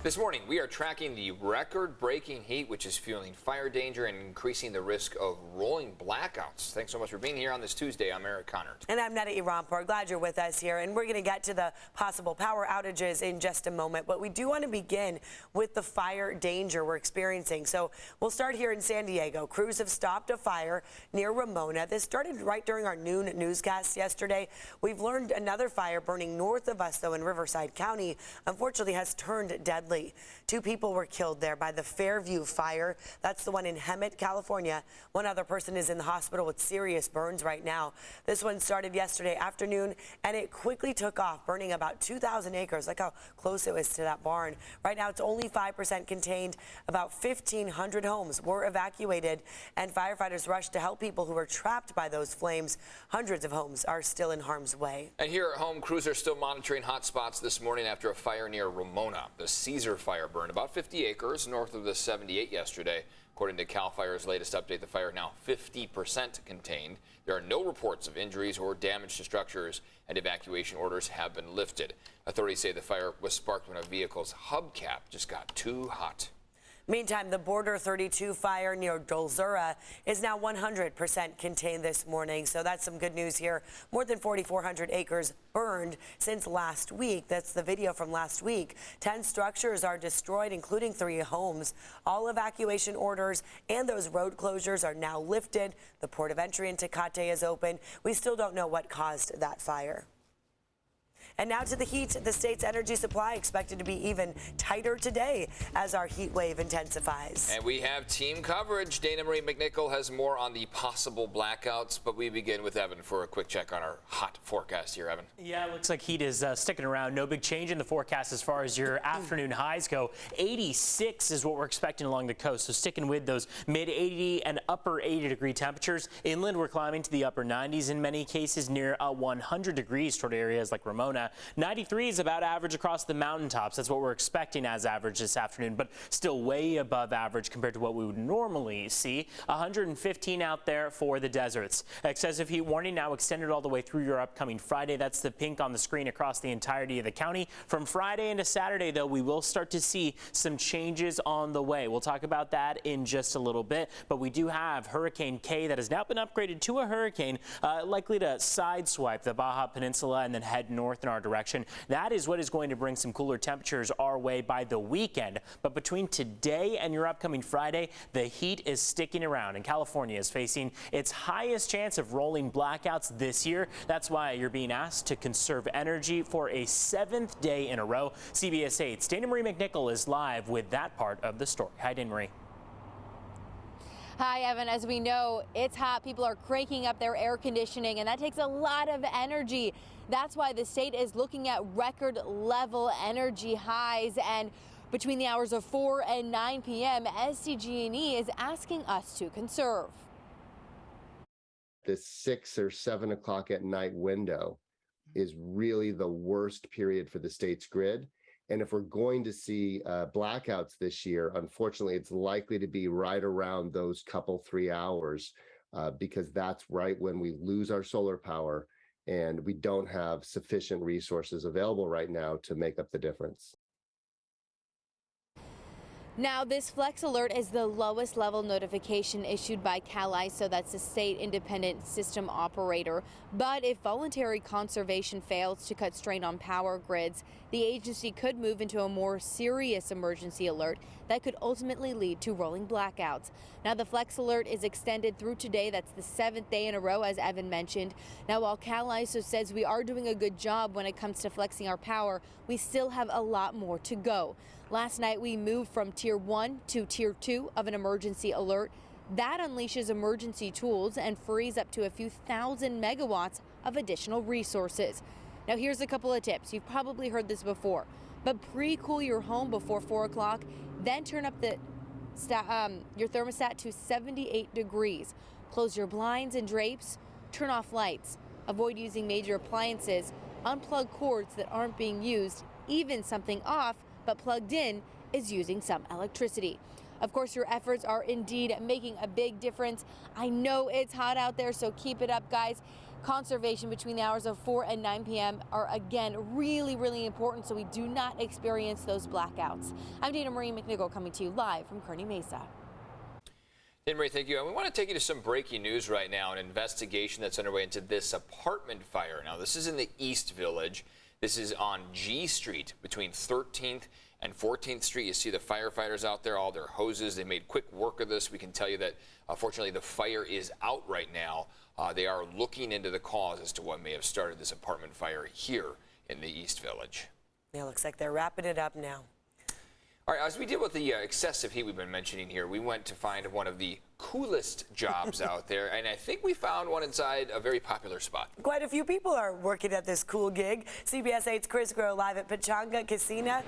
This morning, we are tracking the record-breaking heat, which is fueling fire danger and increasing the risk of rolling blackouts. Thanks so much for being here on this Tuesday. I'm Eric Connor. And I'm Neda Iranpour. Glad you're with us here. And we're going to get to the possible power outages in just a moment. But we do want to begin with the fire danger we're experiencing. So we'll start here in San Diego. Crews have stopped a fire near Ramona. This started right during our noon newscast yesterday. We've learned another fire burning north of us, though, in Riverside County, unfortunately has turned deadly. 2 people were killed there by the Fairview fire. That's the one in Hemet, California. One other person is in the hospital with serious burns right now. This one started yesterday afternoon, and it quickly took off, burning about 2,000 acres. Look how close it was to that barn. Right now, it's only 5% contained. About 1,500 homes were evacuated, and firefighters rushed to help people who were trapped by those flames. Hundreds of homes are still in harm's way. And here at home, crews are still monitoring hot spots this morning after a fire near Ramona. The Caesar fire burned about 50 acres north of the 78 yesterday. According to CAL FIRE's latest update, the fire now 50% contained. There are no reports of injuries or damage to structures, and evacuation orders have been lifted. Authorities say the fire was sparked when a vehicle's hubcap just got too hot. Meantime, the Border 32 fire near Dolzura is now 100% contained this morning. So that's some good news here. More than 4,400 acres burned since last week. That's the video from last week. 10 structures are destroyed, including 3 homes. All evacuation orders and those road closures are now lifted. The port of entry in Tecate is open. We still don't know what caused that fire. And now to the heat. The state's energy supply expected to be even tighter today as our heat wave intensifies. And we have team coverage. Dana Marie McNichol has more on the possible blackouts, but we begin with Evan for a quick check on our hot forecast here. Evan. Yeah, it looks like heat is sticking around. No big change in the forecast as far as your afternoon highs go. 86 is what we're expecting along the coast, so sticking with those mid 80 and upper 80 degree temperatures. Inland, we're climbing to the upper 90s in many cases, near 100 degrees toward areas like Ramona. 93 is about average across the mountaintops. That's what we're expecting as average this afternoon, but still way above average compared to what we would normally see. 115 out there for the deserts. Excessive heat warning now extended all the way through your upcoming Friday. That's the pink on the screen across the entirety of the county. From Friday into Saturday, though, we will start to see some changes on the way. We'll talk about that in just a little bit, but we do have Hurricane K that has now been upgraded to a hurricane, likely to sideswipe the Baja Peninsula and then head north in our direction. That is what is going to bring some cooler temperatures our way by the weekend. But between today and your upcoming Friday, the heat is sticking around, and California is facing its highest chance of rolling blackouts this year. That's why you're being asked to conserve energy for a 7th day in a row. CBS 8's Dana Marie McNichol is live with that part of the story. Hi, Dana Marie. Hi, Evan. As we know, it's hot. People are cranking up their air conditioning, and that takes a lot of energy. That's why the state is looking at record level energy highs. And between the hours of 4 and 9 p.m., SDG&E is asking us to conserve. The 6 or 7 o'clock at night window is really the worst period for the state's grid. And if we're going to see blackouts this year, unfortunately, it's likely to be right around those couple 3 hours because that's right when we lose our solar power and we don't have sufficient resources available right now to make up the difference. Now, this Flex Alert is the lowest level notification issued by CAISO, that's the state independent system operator. But if voluntary conservation fails to cut strain on power grids, the agency could move into a more serious emergency alert that could ultimately lead to rolling blackouts. Now, the Flex Alert is extended through today. That's the 7th day in a row, as Evan mentioned. Now, while CAISO says we are doing a good job when it comes to flexing our power, we still have a lot more to go. Last night, we moved from Tier 1 to Tier 2 of an emergency alert. That unleashes emergency tools and frees up to a few thousand megawatts of additional resources. Now, here's a couple of tips. You've probably heard this before, but pre-cool your home before 4 o'clock, then turn up your thermostat to 78 degrees. Close your blinds and drapes, turn off lights, avoid using major appliances, unplug cords that aren't being used, even something off but plugged in is using some electricity. Of course, your efforts are indeed making a big difference. I know it's hot out there, so keep it up, guys. Conservation between the hours of 4 and 9 p.m. are again really, really important so we do not experience those blackouts. I'm Dana Marie McNichol coming to you live from Kearney Mesa. Dana Marie, thank you. And we want to take you to some breaking news right now, an investigation that's underway into this apartment fire. Now, this is in the East Village. This is on G Street between 13th and 14th Street. You see the firefighters out there, all their hoses. They made quick work of this. We can tell you that, fortunately, the fire is out right now. They are looking into the cause as to what may have started this apartment fire here in the East Village. Yeah, looks like they're wrapping it up now. All right, as we deal with the excessive heat we've been mentioning here, we went to find one of the coolest jobs out there, and I think we found one inside a very popular spot. Quite a few people are working at this cool gig. CBS 8's Chris Grow live at Pechanga Casino,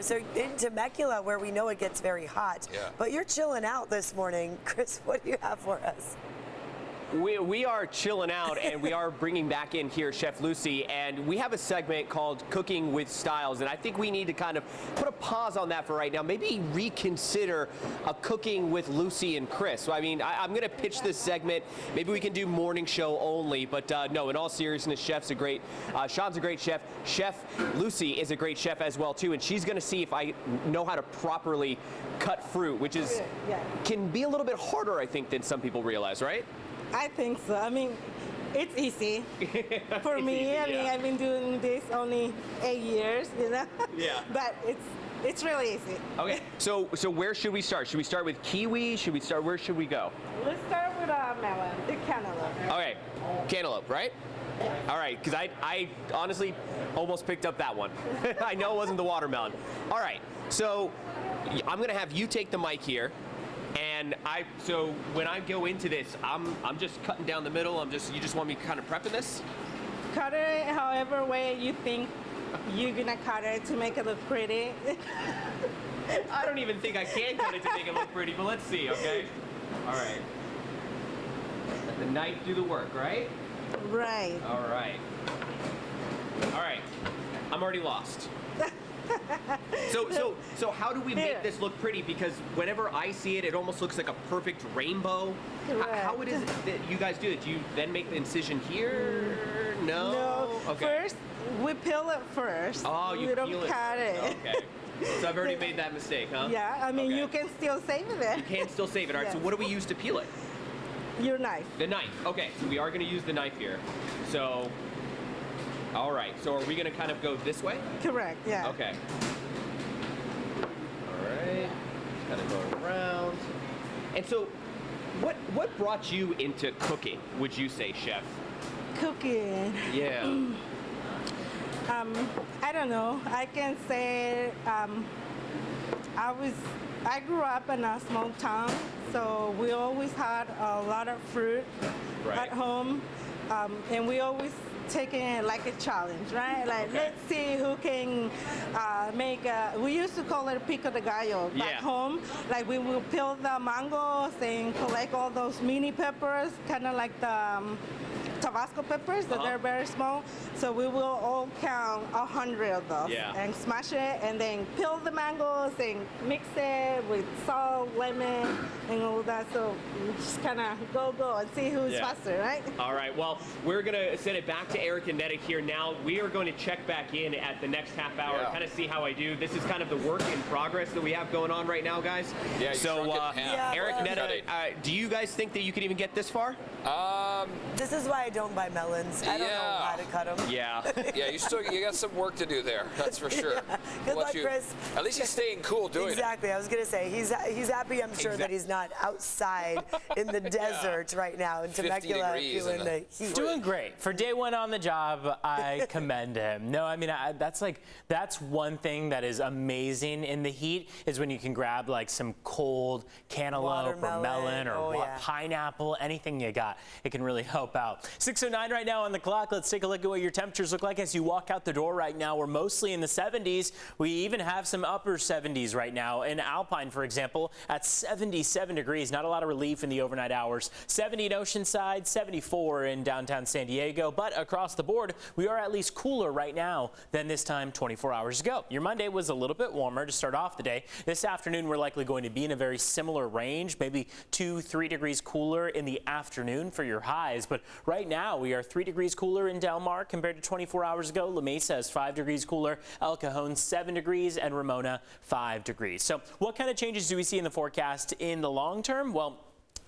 so in Temecula, where we know it gets very hot. Yeah. But you're chilling out this morning. Chris, what do you have for us? We are chilling out, and we are bringing back in here Chef Lucy, and we have a segment called Cooking with Styles, and I think we need to kind of put a pause on that for right now. Maybe reconsider a Cooking with Lucy and Chris. So, I mean, I'm going to pitch this segment. Maybe we can do morning show only, but no, in all seriousness, Sean's a great chef. Chef Lucy is a great chef as well, too, and she's going to see if I know how to properly cut fruit, which is can be a little bit harder, I think, than some people realize, right? I think so. I mean, it's easy for me. I mean, I've been doing this only 8 years, you know. Yeah. But it's really easy. Okay. So where should we start? Should we start with kiwi? Where should we go? Let's start with melon, the cantaloupe. Okay. Cantaloupe, right? All right, because I honestly almost picked up that one. I know it wasn't the watermelon. All right. So I'm gonna have you take the mic here. And so when I go into this, I'm just cutting down the middle. You just want me kind of prepping this? Cut it however way you think you're gonna cut it to make it look pretty. I don't even think I can cut it to make it look pretty, but let's see, okay? All right. Let the knife do the work, right? Right. All right. All right. I'm already lost. So how do we make this look pretty? Because whenever I see it, it almost looks like a perfect rainbow. How it is that you guys do it? Do you then make the incision here? No. No. Okay. First, we peel it first. Oh, you we don't peel it. cut it. Okay. So I've already made that mistake, huh? Yeah. I mean, Okay. you can still save it. You can still save it. All right. So Yes. what do we use to peel it? Your knife. The knife. Okay. So we are going to use the knife here. So. All right. So are we going to kind of go this way? Correct. Yeah. Okay. All right. Just kind of go around. And so, what brought you into cooking? Would you say, chef? Cooking. Yeah. I don't know. I can say I grew up in a small town, so we always had a lot of fruit Right. at home, and we always taking it like a challenge, right? Like, Okay. let's see who can we used to call it pico de gallo back Yeah. home. Like, we will peel the mangoes and collect all those mini peppers, kind of like the Tabasco peppers, that they're very small. So we will all count 100 of those and smash it, and then peel the mangoes and mix it with salt, lemon, and all that. So we just kind of go and see who's faster, right? All right. Well, we're going to send it back to Eric and Netta here now. We are going to check back in at the next half hour and kind of see how I do. This is kind of the work in progress that we have going on right now, guys. Yeah, you so, shrunk it in half. Eric, Cut Netta, it. do you guys think that you could even get this far? This is why I don't buy melons. I don't know how to cut them. Yeah. Yeah, you got some work to do there. That's for sure. Good luck, Chris. At least he's staying cool doing Exactly. I was going to say, he's happy, I'm sure, that he's not outside in the desert right now in 50 Temecula degrees feeling and the heat. Doing great. For day one on the job, I commend him. No, I mean, that's one thing that is amazing in the heat is when you can grab like some cold cantaloupe or melon or Oh, yeah. pineapple, anything you got. It can really help out. 6:09 right now on the clock. Let's take a look at what your temperatures look like as you walk out the door right now. We're mostly in the 70s. We even have some upper 70s right now. In Alpine, for example, at 77 degrees. Not a lot of relief in the overnight hours. 70 in Oceanside, 74 in downtown San Diego. But across the board, we are at least cooler right now than this time 24 hours ago. Your Monday was a little bit warmer to start off the day. This afternoon, we're likely going to be in a very similar range, maybe 2-3 degrees cooler in the afternoon for your highs. But right now, we are 3 degrees cooler in Del Mar compared to 24 hours ago. La Mesa is 5 degrees cooler, El Cajon 7 degrees, and Ramona 5 degrees. So what kind of changes do we see in the forecast in the long term? Well,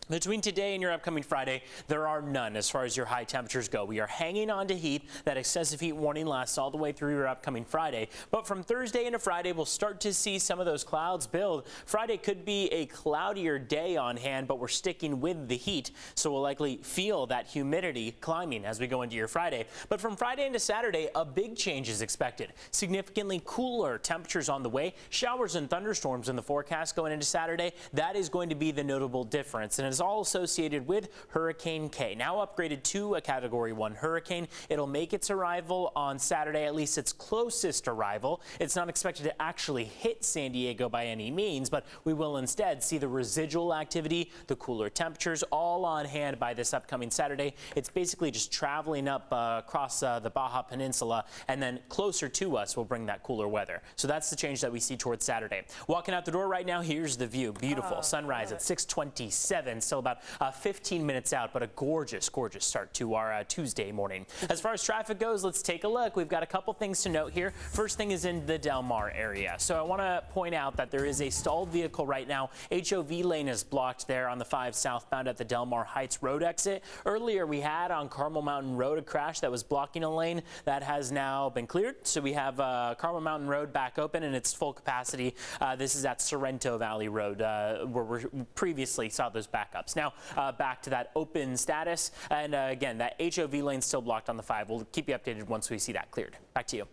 between today and your upcoming Friday, there are none as far as your high temperatures go. We are hanging on to heat. That excessive heat warning lasts all the way through your upcoming Friday. But from Thursday into Friday, we'll start to see some of those clouds build. Friday could be a cloudier day on hand, but we're sticking with the heat. So we'll likely feel that humidity climbing as we go into your Friday. But from Friday into Saturday, a big change is expected. Significantly cooler temperatures on the way. Showers and thunderstorms in the forecast going into Saturday. That is going to be the notable difference. And is all associated with Hurricane K. Now upgraded to a Category 1 hurricane. It'll make its arrival on Saturday, at least its closest arrival. It's not expected to actually hit San Diego by any means, but we will instead see the residual activity, the cooler temperatures, all on hand by this upcoming Saturday. It's basically just traveling up across the Baja Peninsula, and then closer to us will bring that cooler weather. So that's the change that we see towards Saturday. Walking out the door right now, here's the view. Beautiful sunrise at 6:27. Still about 15 minutes out, but a gorgeous, gorgeous start to our Tuesday morning. As far as traffic goes, let's take a look. We've got a couple things to note here. First thing is in the Del Mar area. So I want to point out that there is a stalled vehicle right now. HOV lane is blocked there on the 5 southbound at the Del Mar Heights Road exit. Earlier, we had on Carmel Mountain Road a crash that was blocking a lane. That has now been cleared. So we have Carmel Mountain Road back open in its full capacity. This is at Sorrento Valley Road, where we previously saw those backups. Now back to that open status, and again, that HOV lane still blocked on the 5. We'll keep you updated once we see that cleared. Back to you.